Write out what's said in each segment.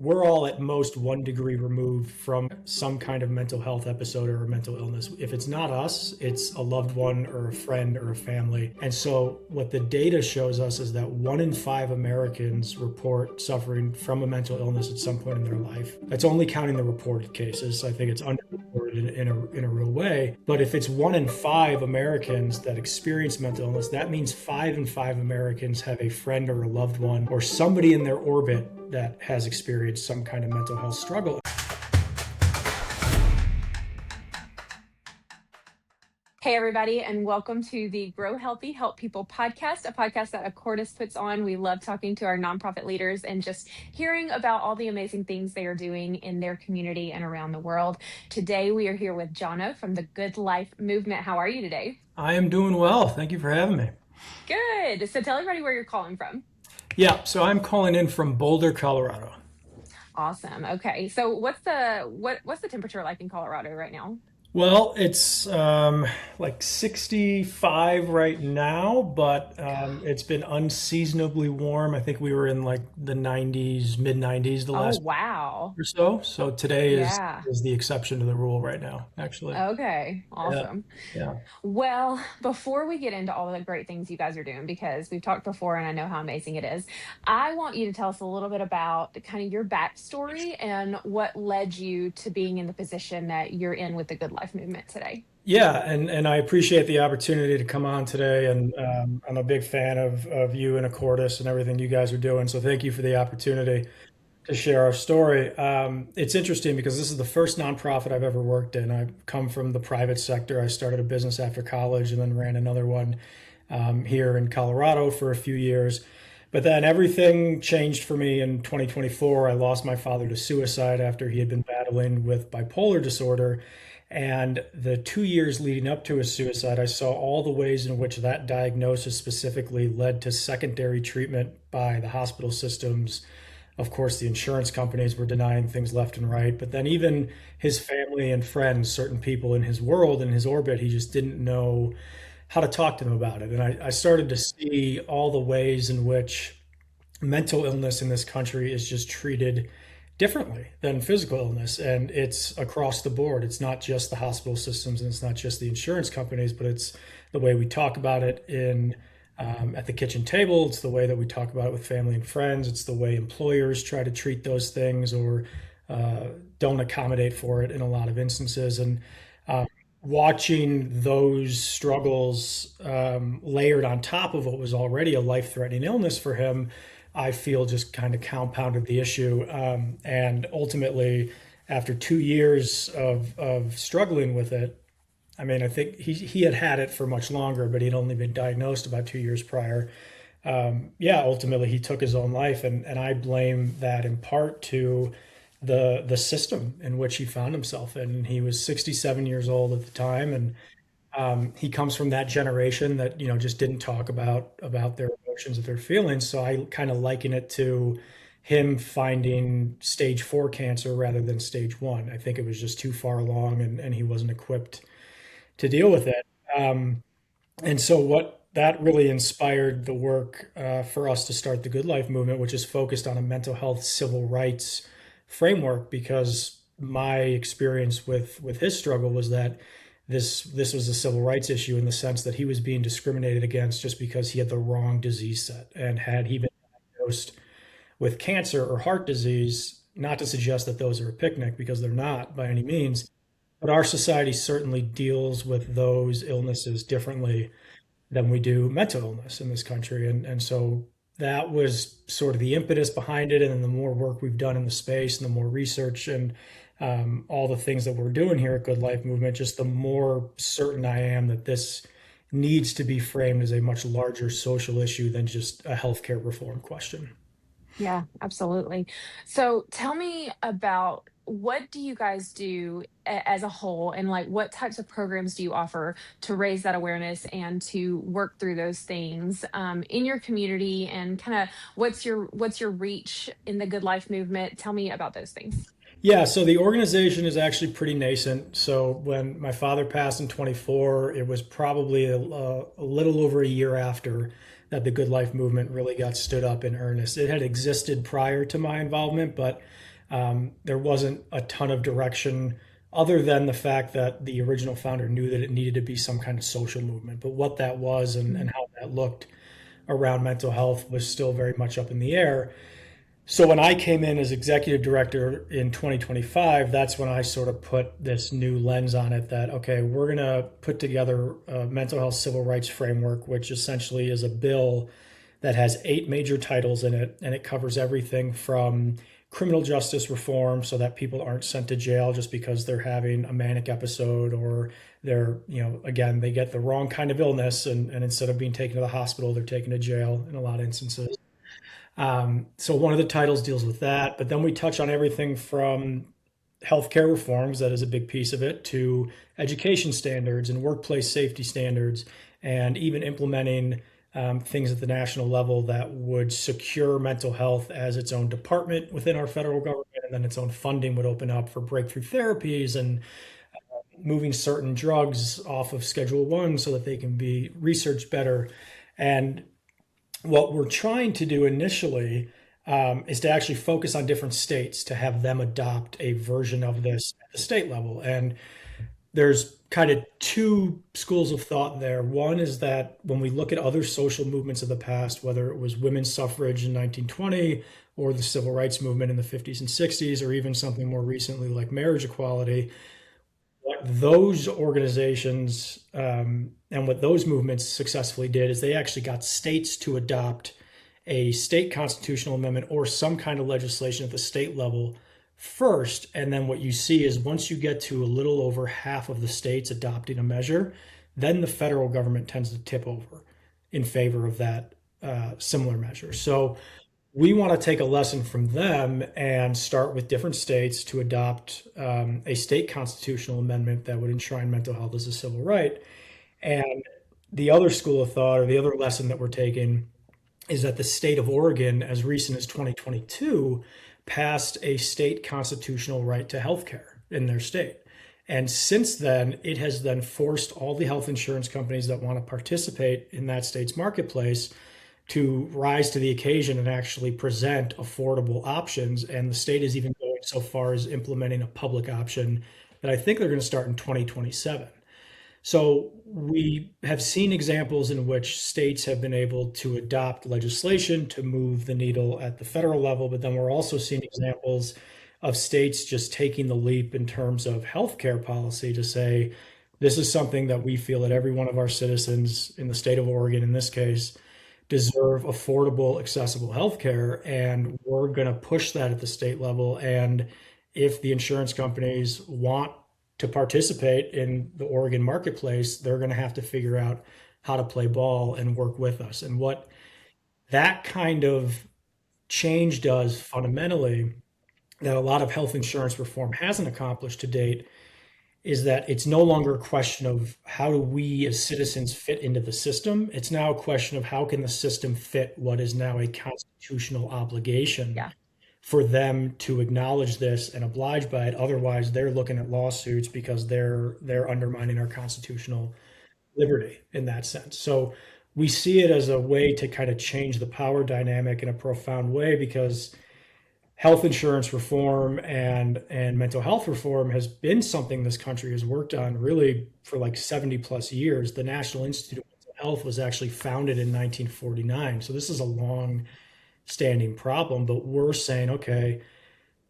we're all at most 1 degree removed from some kind of mental health episode or a mental illness. If it's not us, it's a loved one or a friend or a family. And so, what the data shows us is that 1 in 5 Americans report suffering from a mental illness at some point in their life. That's only counting the reported cases. I think it's underreported in a real way. But if it's 1 in 5 Americans that experience mental illness, that means 5 in 5 Americans have a friend or a loved one or somebody in their orbit that has experienced some kind of mental health struggle. Hey, everybody, and welcome to the Grow Healthy, Help People podcast, a podcast that Accordis puts on. We love talking to our nonprofit leaders and just hearing about all the amazing things they are doing in their community and around the world. Today, we are here with Jono from the Good Life Movement. How are you today? I am doing well. Thank you for having me. Good. So tell everybody where you're calling from. Yeah, so I'm calling in from Boulder, Colorado. Awesome. Okay. So what's the temperature like in Colorado right now? Well, it's like 65 right now, but it's been unseasonably warm. I think we were in like the 90s, mid 90s the Oh, last wow. or so. So today is Yeah. is the exception to the rule right now, actually. Okay. Yeah, Awesome. yeah. Well, before we get into all the great things you guys are doing, because we've talked before and I know how amazing it is, I want you to tell us a little bit about kind of your backstory and what led you to being in the position that you're in with the Good Life movement today. Yeah, and I appreciate the opportunity to come on today, and I'm a big fan of you and Accordis and everything you guys are doing. So thank you for the opportunity to share our story. It's interesting because this is the first nonprofit I've ever worked in. I've come from the private sector. I started a business after college and then ran another one here in Colorado for a few years. But then everything changed for me in 2024. I lost my father to suicide after he had been battling with bipolar disorder. And the 2 years leading up to his suicide, I saw all the ways in which that diagnosis specifically led to secondary treatment by the hospital systems. Of course, the insurance companies were denying things left and right, but then even his family and friends, certain people in his world, in his orbit, he just didn't know how to talk to them about it. And I started to see all the ways in which mental illness in this country is just treated differently than physical illness. And it's across the board. It's not just the hospital systems and it's not just the insurance companies, but it's the way we talk about it in at the kitchen table. It's the way that we talk about it with family and friends. It's the way employers try to treat those things or uh, don't accommodate for it in a lot of instances. And uh, watching those struggles layered on top of what was already a life-threatening illness for him, I feel just kind of compounded the issue. And ultimately, after 2 years of struggling with it, I mean, I think he had it for much longer, but he'd only been diagnosed about 2 years prior. Yeah, ultimately he took his own life, and I blame that in part to the system in which he found himself in. He was 67 years old at the time, and he comes from that generation that just didn't talk about their emotions or their feelings. So I kind of liken it to him finding stage 4 cancer rather than stage 1. I think it was just too far along, and he wasn't equipped to deal with it. Um, and so what that really inspired the work for us to start the Good Life movement, which is focused on a mental health civil rights framework, because my experience with his struggle was that this was a civil rights issue in the sense that he was being discriminated against just because he had the wrong disease set. And had he been diagnosed with cancer or heart disease, not to suggest that those are a picnic because they're not by any means, but our society certainly deals with those illnesses differently than we do mental illness in this country. And so that was sort of the impetus behind it. And then the more work we've done in the space and the more research and all the things that we're doing here at Good Life Movement, just the more certain I am that this needs to be framed as a much larger social issue than just a healthcare reform question. Yeah, absolutely. So tell me about what do you guys do as a whole, and like what types of programs do you offer to raise that awareness and to work through those things in your community, and kind of what's your reach in the Good Life movement? Tell me about those things. Yeah, so the organization is actually pretty nascent. So when my father passed in 24, it was probably a little over a year after that the Good Life movement really got stood up in earnest. It had existed prior to my involvement, but There wasn't a ton of direction other than the fact that the original founder knew that it needed to be some kind of social movement. But what that was and how that looked around mental health was still very much up in the air. So when I came in as executive director in 2025, that's when I sort of put this new lens on it that, okay, we're going to put together a mental health civil rights framework, which essentially is a bill that has 8 major titles in it, and it covers everything from criminal justice reform so that people aren't sent to jail just because they're having a manic episode or they're, again, they get the wrong kind of illness and instead of being taken to the hospital, they're taken to jail in a lot of instances. So one of the titles deals with that, but then we touch on everything from healthcare reforms, that is a big piece of it, to education standards and workplace safety standards, and even implementing things at the national level that would secure mental health as its own department within our federal government, and then its own funding would open up for breakthrough therapies and moving certain drugs off of Schedule One so that they can be researched better. And what we're trying to do initially is to actually focus on different states to have them adopt a version of this at the state level. And there's kind of two schools of thought there. One is that when we look at other social movements of the past, whether it was women's suffrage in 1920 or the civil rights movement in the 50s and 60s, or even something more recently like marriage equality, what those organizations and what those movements successfully did is they actually got states to adopt a state constitutional amendment or some kind of legislation at the state level first. And then what you see is once you get to a little over half of the states adopting a measure, then the federal government tends to tip over in favor of that similar measure. So we want to take a lesson from them and start with different states to adopt a state constitutional amendment that would enshrine mental health as a civil right. And the other school of thought or the other lesson that we're taking is that the state of Oregon, as recent as 2022, passed a state constitutional right to health care in their state. And since then, it has then forced all the health insurance companies that want to participate in that state's marketplace to rise to the occasion and actually present affordable options. And the state is even going so far as implementing a public option that I think they're going to start in 2027. So we have seen examples in which states have been able to adopt legislation to move the needle at the federal level, but then we're also seeing examples of states just taking the leap in terms of healthcare policy to say, this is something that we feel that every one of our citizens in the state of Oregon, in this case, deserve affordable, accessible healthcare, and we're going to push that at the state level. And if the insurance companies want to participate in the Oregon marketplace, they're going to have to figure out how to play ball and work with us. And what that kind of change does fundamentally that a lot of health insurance reform hasn't accomplished to date is that it's no longer a question of how do we as citizens fit into the system. It's now a question of how can the system fit what is now a constitutional obligation Yeah. for them to acknowledge this and oblige by it. Otherwise, they're looking at lawsuits because they're undermining our constitutional liberty in that sense. So we see it as a way to kind of change the power dynamic in a profound way because health insurance reform and mental health reform has been something this country has worked on really for like 70 plus years. The National Institute of Mental Health was actually founded in 1949. So this is a long standing problem, but we're saying, okay,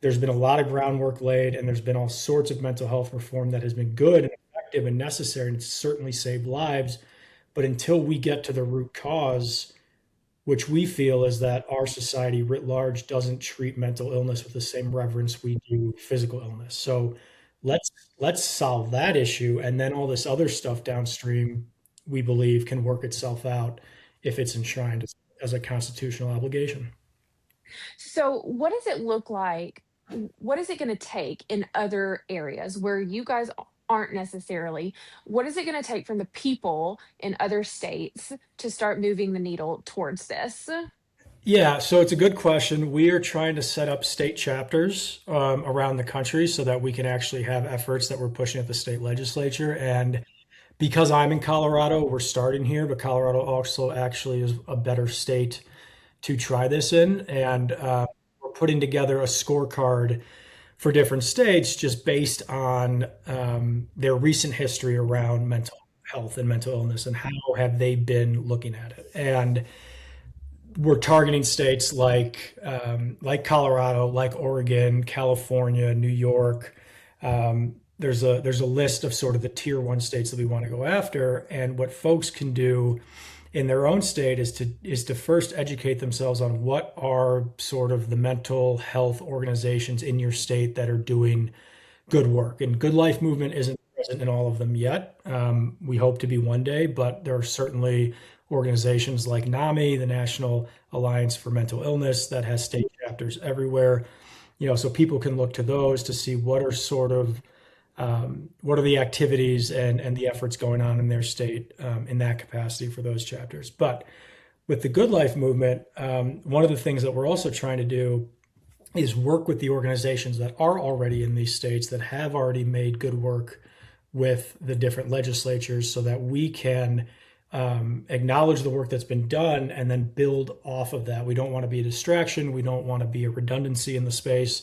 there's been a lot of groundwork laid and there's been all sorts of mental health reform that has been good and effective and necessary and it's certainly saved lives. But until we get to the root cause, which we feel is that our society writ large doesn't treat mental illness with the same reverence we do physical illness. So let's let's solve that issue, and then all this other stuff downstream, we believe, can work itself out if it's enshrined as a constitutional obligation. So, what does it look like? What is it going to take in other areas where you guys aren't necessarily? What is it going to take from the people in other states to start moving the needle towards this? Yeah, so it's a good question. We are trying to set up state chapters around the country so that we can actually have efforts that we're pushing at the state legislature. And because I'm in Colorado, we're starting here, but Colorado also actually is a better state to try this in. And we're we're putting together a scorecard for different states just based on their recent history around mental health and mental illness and how have they been looking at it. And we're targeting states like Colorado, like Oregon, California, New York. There's a list of sort of the tier one states that we want to go after, and what folks can do in their own state is to first educate themselves on what are sort of the mental health organizations in your state that are doing good work. And Good Life Movement isn't present in all of them yet. We hope to be one day, but there are certainly organizations like NAMI, the National Alliance for Mental Illness, that has state chapters everywhere. So people can look to those to see what are sort of what are the activities and the efforts going on in their state in that capacity for those chapters. But with the Good Life Movement, one of the things that we're also trying to do is work with the organizations that are already in these states that have already made good work with the different legislatures so that we can acknowledge the work that's been done and then build off of that. We don't want to be a distraction. We don't want to be a redundancy in the space.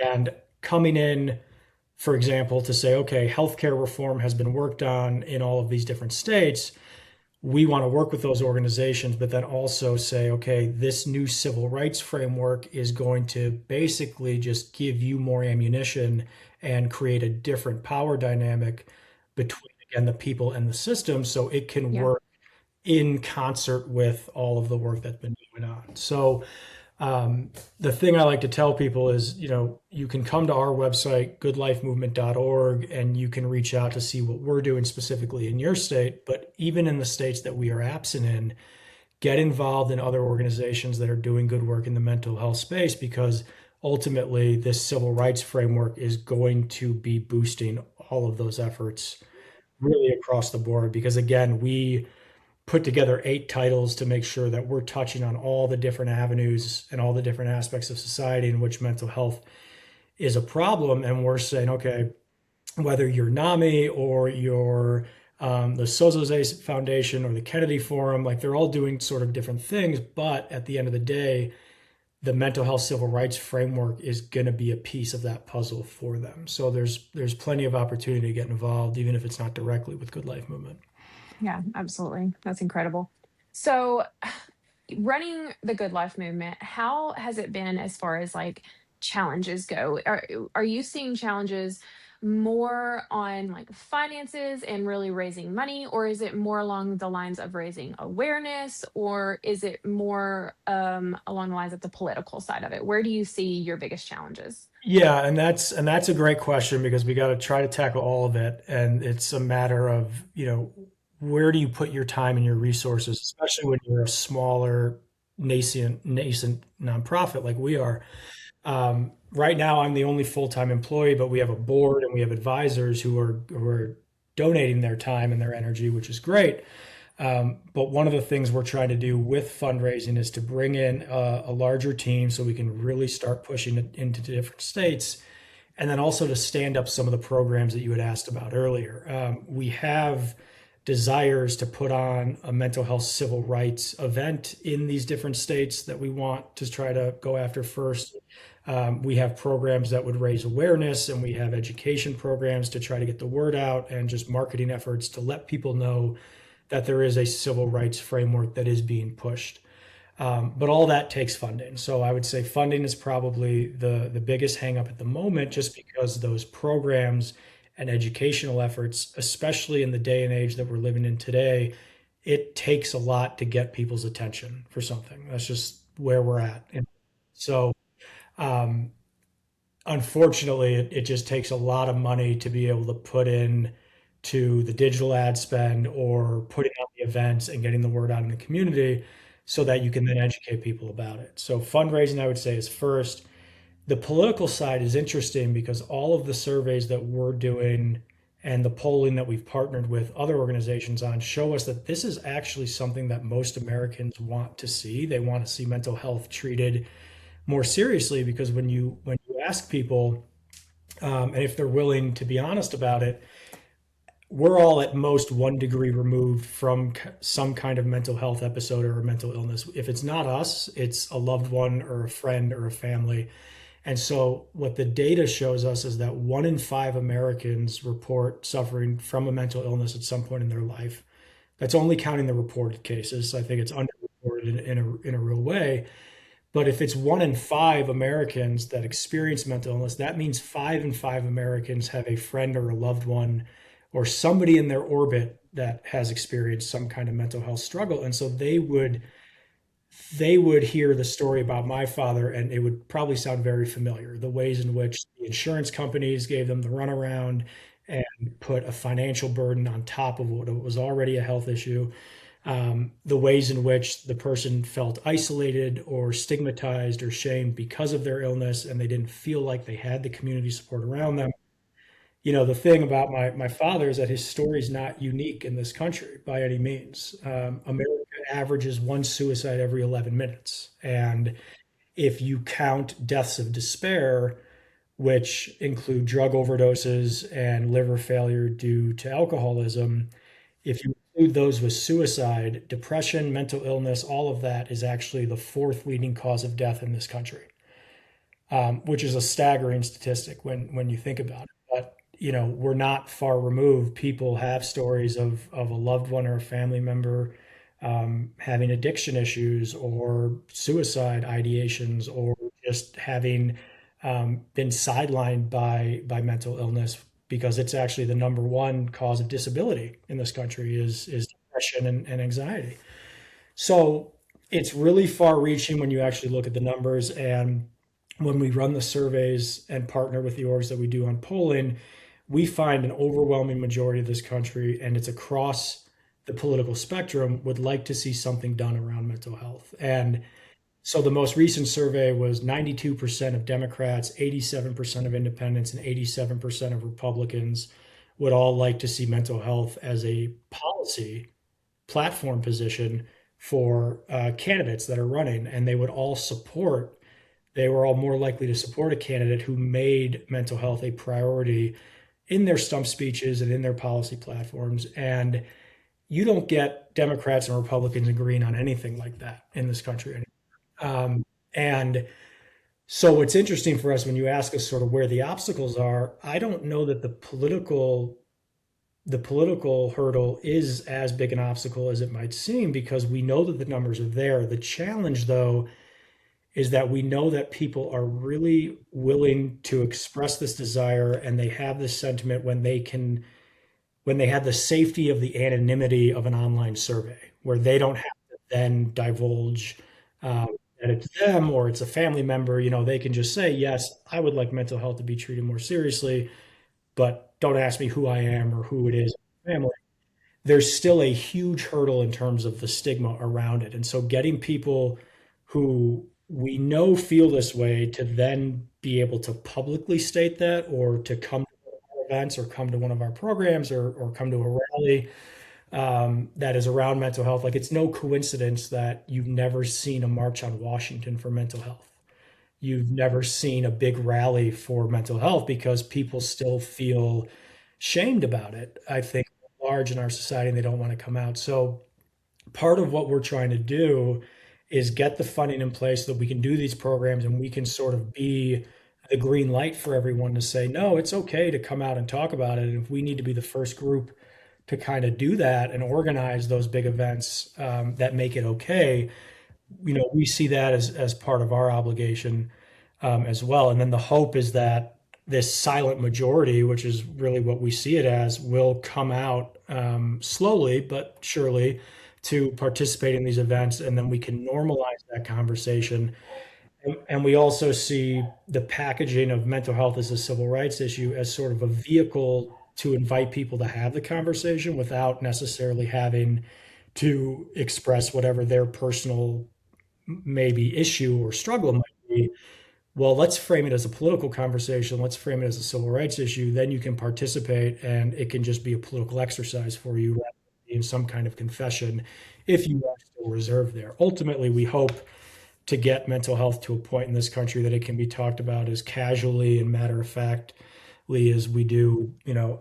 And coming in, for example, to say, okay, healthcare reform has been worked on in all of these different states. We want to work with those organizations, but then also say, okay, this new civil rights framework is going to basically just give you more ammunition and create a different power dynamic between, again, the people and the system so it can Yeah. work in concert with all of the work that's been going on. So the thing I like to tell people is, you can come to our website, goodlifemovement.org, and you can reach out to see what we're doing specifically in your state. But even in the states that we are absent in, get involved in other organizations that are doing good work in the mental health space, because ultimately this civil rights framework is going to be boosting all of those efforts really across the board. Because again, we put together 8 titles to make sure that we're touching on all the different avenues and all the different aspects of society in which mental health is a problem. And we're saying, okay, whether you're NAMI or you're the Sozoze Foundation or the Kennedy Forum, like they're all doing sort of different things. But at the end of the day, the mental health civil rights framework is going to be a piece of that puzzle for them. So there's plenty of opportunity to get involved, even if it's not directly with Good Life Movement. Yeah, absolutely. That's incredible. So, running the Good Life movement, how has it been as far as like challenges go? Are you seeing challenges more on like finances and really raising money, or is it more along the lines of raising awareness, or is it more along the lines of the political side of it? Where do you see your biggest challenges? Yeah, and that's a great question because we got to try to tackle all of it, and it's a matter of, where do you put your time and your resources, especially when you're a smaller nascent nonprofit like we are. Right now, I'm the only full-time employee, but we have a board and we have advisors who are donating their time and their energy, which is great. But one of the things we're trying to do with fundraising is to bring in a larger team so we can really start pushing it into different states, and then also to stand up some of the programs that you had asked about earlier. We have desires to put on a mental health civil rights event in these different states that we want to try to go after first. We have programs that would raise awareness, and we have education programs to try to get the word out and just marketing efforts to let people know that there is a civil rights framework that is being pushed. But all that takes funding. So I would say funding is probably the biggest hangup at the moment, just because those programs and educational efforts, especially in the day and age that we're living in today, it takes a lot to get people's attention for something. That's just where we're at. And so, um, unfortunately, it just takes a lot of money to be able to put in to the digital ad spend or putting out the events and getting the word out in the community so that you can then educate people about it. So fundraising, I would say, is first. The political side is interesting because all of the surveys that we're doing and the polling that we've partnered with other organizations on show us that this is actually something that most Americans want to see. They want to see mental health treated more seriously, because when you ask people, and if they're willing to be honest about it, we're all at most 1 degree removed from some kind of mental health episode or a mental illness. If it's not us, it's a loved one or a friend or a family. And so, what the data shows us is that 1 in 5 Americans report suffering from a mental illness at some point in their life. That's only counting the reported cases. I think it's underreported in a real way. But if it's 1 in 5 Americans that experience mental illness, that means 5 in 5 Americans have a friend or a loved one or somebody in their orbit that has experienced some kind of mental health struggle. And so they would hear the story about my father and it would probably sound very familiar. The ways in which the insurance companies gave them the runaround and put a financial burden on top of what was already a health issue, the ways in which the person felt isolated or stigmatized or shamed because of their illness and they didn't feel like they had the community support around them. The thing about my father is that his story is not unique in this country by any means. America averages one suicide every 11 minutes. And if you count deaths of despair, which include drug overdoses and liver failure due to alcoholism, if you include those with suicide, depression, mental illness, all of that is actually the fourth leading cause of death in this country, which is a staggering statistic when you think about it. But we're not far removed. People have stories of a loved one or a family member having addiction issues or suicide ideations or just having been sidelined by mental illness because it's actually the number one cause of disability in this country is depression and anxiety. So it's really far reaching when you actually look at the numbers. And when we run the surveys and partner with the orgs that we do on polling, we find an overwhelming majority of this country, and it's across the political spectrum, would like to see something done around mental health. And so the most recent survey was 92% of Democrats, 87% of independents, and 87% of Republicans would all like to see mental health as a policy platform position for candidates that are running, and they were all more likely to support a candidate who made mental health a priority in their stump speeches and in their policy platforms. And you don't get Democrats and Republicans agreeing on anything like that in this country anymore. And so what's interesting for us when you ask us sort of where the obstacles are, I don't know that the political hurdle is as big an obstacle as it might seem because we know that the numbers are there. The challenge, though, is that we know that people are really willing to express this desire and they have this sentiment when they have the safety of the anonymity of an online survey where they don't have to then divulge um, that it's them or it's a family member. They can just say, yes, I would like mental health to be treated more seriously, but don't ask me who I am or who it is in my family. There's still a huge hurdle in terms of the stigma around it. And so getting people who we know feel this way to then be able to publicly state that or to come to our events or come to one of our programs or come to a rally that is around mental health. Like it's no coincidence that you've never seen a march on Washington for mental health. You've never seen a big rally for mental health because people still feel shamed about it. I think large in our society and they don't want to come out. So part of what we're trying to do is get the funding in place so that we can do these programs and we can sort of be the green light for everyone to say, no, it's okay to come out and talk about it. And if we need to be the first group to kind of do that and organize those big events that make it okay, we see that as part of our obligation as well. And then the hope is that this silent majority, which is really what we see it as, will come out slowly but surely to participate in these events, and then we can normalize that conversation. And we also see the packaging of mental health as a civil rights issue as sort of a vehicle to invite people to have the conversation without necessarily having to express whatever their personal maybe issue or struggle might be. Well, let's frame it as a political conversation. Let's frame it as a civil rights issue. Then you can participate, and it can just be a political exercise for you rather than being some kind of confession if you are still reserved there. Ultimately, we hope to get mental health to a point in this country that it can be talked about as casually and matter of fact is we do,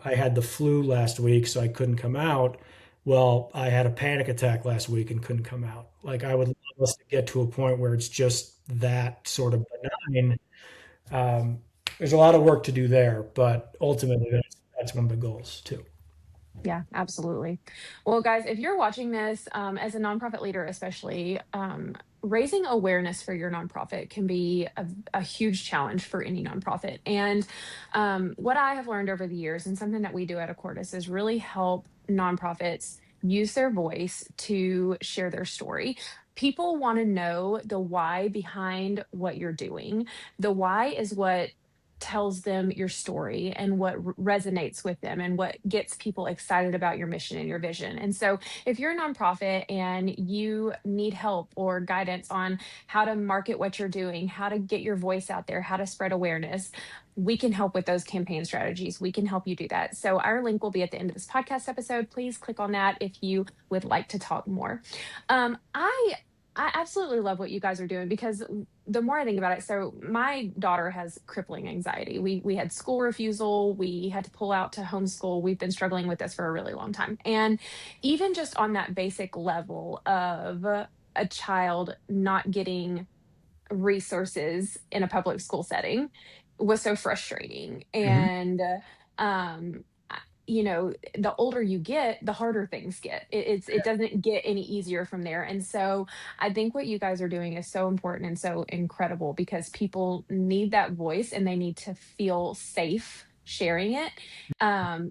I had the flu last week, so I couldn't come out. Well, I had a panic attack last week and couldn't come out. Like, I would love us to get to a point where it's just that sort of benign. Um, there's a lot of work to do there, but ultimately that's one of the goals too. Yeah, absolutely. Well, guys, if you're watching this as a nonprofit leader, especially, raising awareness for your nonprofit can be a huge challenge for any nonprofit. And what I have learned over the years, and something that we do at Accordis, is really help nonprofits use their voice to share their story. People want to know the why behind what you're doing. The why is what tells them your story and what resonates with them and what gets people excited about your mission and your vision. And so, if you're a nonprofit and you need help or guidance on how to market what you're doing, how to get your voice out there, how to spread awareness, we can help with those campaign strategies. We can help you do that. So, our link will be at the end of this podcast episode. Please click on that if you would like to talk more. Um, I I absolutely love what you guys are doing because the more I think about it, so my daughter has crippling anxiety. We had school refusal, we had to pull out to homeschool. We've been struggling with this for a really long time. And even just on that basic level of a child not getting resources in a public school setting was so frustrating. Mhm. And you know, the older you get, the harder things get. It doesn't get any easier from there. And so I think what you guys are doing is so important and so incredible because people need that voice and they need to feel safe sharing it,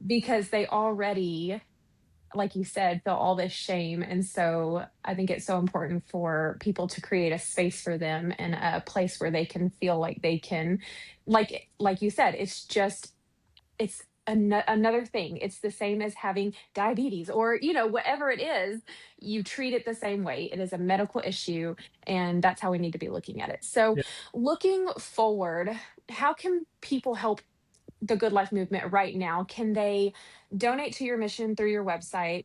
because they already, like you said, feel all this shame. And so I think it's so important for people to create a space for them and a place where they can feel like they can, like you said, it's another thing. It's the same as having diabetes or, whatever it is, you treat it the same way. It is a medical issue, and that's how we need to be looking at it. So, Yeah. looking forward, how can people help the Good Life movement right now? Can they donate to your mission through your website?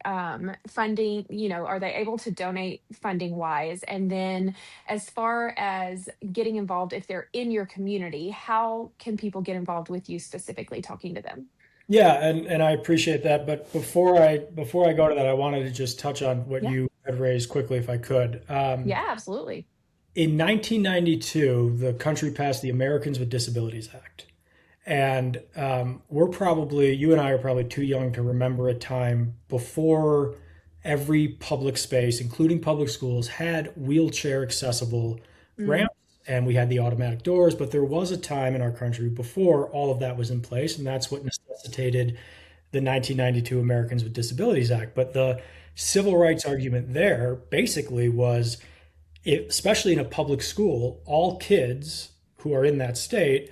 Funding, are they able to donate funding wise? And then, as far as getting involved, if they're in your community, how can people get involved with you specifically talking to them? Yeah, and I appreciate that. But before I go to that, I wanted to just touch on what Yeah. you had raised quickly, if I could. Yeah, absolutely. In 1992, the country passed the Americans with Disabilities Act. And you and I are probably too young to remember a time before every public space, including public schools, had wheelchair accessible Mm, ramps and we had the automatic doors. But there was a time in our country before all of that was in place. And that's what necessitated the 1992 Americans with Disabilities Act. But the civil rights argument there basically was, especially in a public school, all kids who are in that state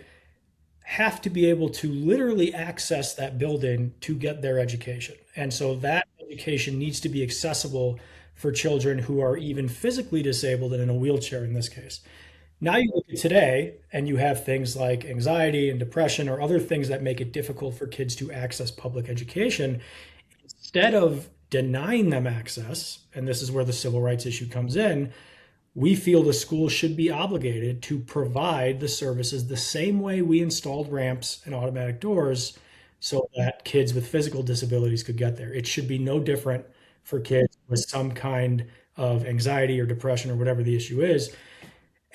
have to be able to literally access that building to get their education. And so that education needs to be accessible for children who are even physically disabled and in a wheelchair in this case. Now you look at today and you have things like anxiety and depression or other things that make it difficult for kids to access public education. Instead of denying them access, and this is where the civil rights issue comes in, we feel the school should be obligated to provide the services the same way we installed ramps and automatic doors so that kids with physical disabilities could get there. It should be no different for kids with some kind of anxiety or depression or whatever the issue is.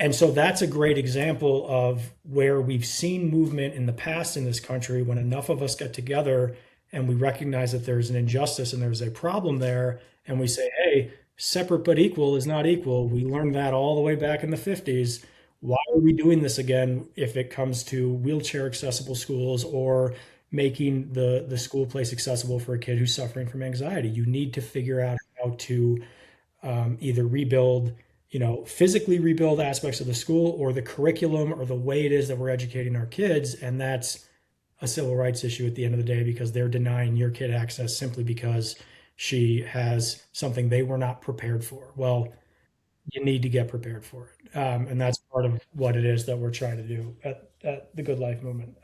And so that's a great example of where we've seen movement in the past in this country when enough of us get together and we recognize that there's an injustice and there's a problem there, and we say, hey, separate but equal is not equal. We learned that all the way back in the 50s. Why are we doing this again if it comes to wheelchair accessible schools or making the school place accessible for a kid who's suffering from anxiety? You need to figure out how to either rebuild, physically rebuild aspects of the school or the curriculum or the way it is that we're educating our kids. And that's a civil rights issue at the end of the day because they're denying your kid access simply because she has something they were not prepared for. Well, you need to get prepared for it. And that's part of what it is that we're trying to do at the Good Life Movement.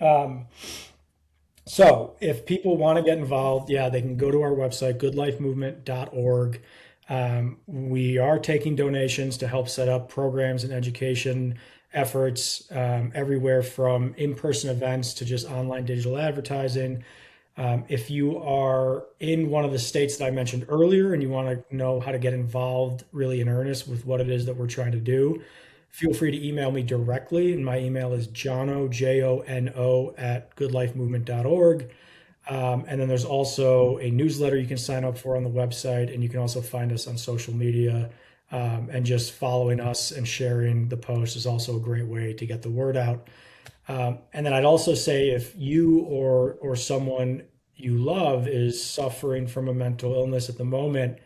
So if people want to get involved, yeah, they can go to our website, goodlifemovement.org. We are taking donations to help set up programs and education efforts everywhere from in-person events to just online digital advertising. If you are in one of the states that I mentioned earlier and you want to know how to get involved really in earnest with what it is that we're trying to do, feel free to email me directly. And my email is jono, Jono, at goodlifemovement.org. And then there's also a newsletter you can sign up for on the website. And you can also find us on social media. And just following us and sharing the post is also a great way to get the word out. And then I'd also say if you or someone you love is suffering from a mental illness at the moment,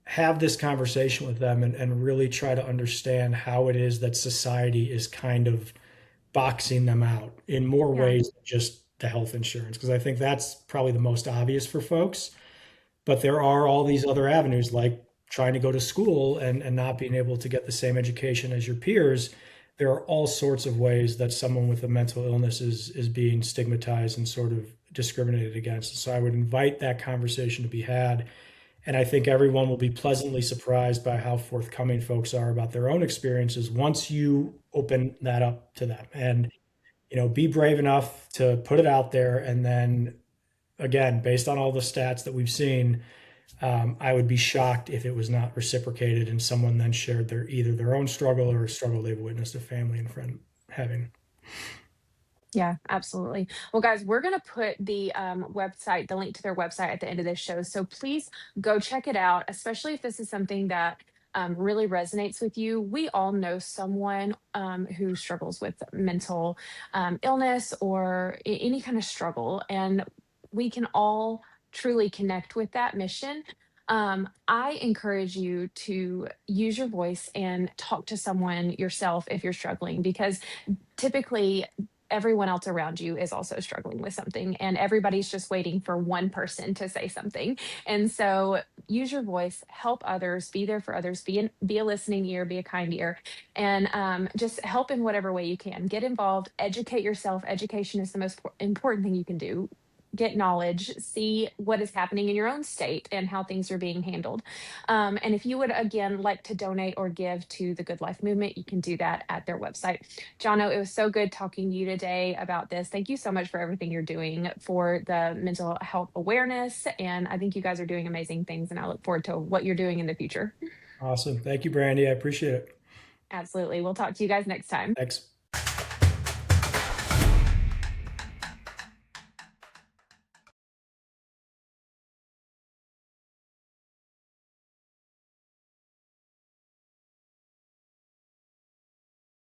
have this conversation with them and really try to understand how it is that society is kind of boxing them out in more Yeah. ways than just the health insurance. Because I think that's probably the most obvious for folks. But there are all these other avenues like trying to go to school and not being able to get the same education as your peers. There are all sorts of ways that someone with a mental illness is being stigmatized and sort of discriminated against. So I would invite that conversation to be had. And I think everyone will be pleasantly surprised by how forthcoming folks are about their own experiences once you open that up to them. And, be brave enough to put it out there. And then again, based on all the stats that we've seen, I would be shocked if it was not reciprocated and someone then shared either their own struggle or a struggle they've witnessed a family and friend having. Yeah, absolutely. Well, guys, we're going to put the website, the link to their website at the end of this show. So please go check it out, especially if this is something that really resonates with you. We all know someone who struggles with mental illness or any kind of struggle, and we can all truly connect with that mission. I encourage you to use your voice and talk to someone yourself if you're struggling, because typically everyone else around you is also struggling with something, and everybody's just waiting for one person to say something. And so use your voice, help others, be there for others, be a listening ear, be a kind ear, and just help in whatever way you can. Get involved, educate yourself. Education is the most important thing you can do. Get knowledge, see what is happening in your own state and how things are being handled. And if you would, again, like to donate or give to the Good Life Movement, you can do that at their website. Jono, it was so good talking to you today about this. Thank you so much for everything you're doing for the mental health awareness. And I think you guys are doing amazing things, and I look forward to what you're doing in the future. Awesome. Thank you, Brandy. I appreciate it. Absolutely. We'll talk to you guys next time. Thanks.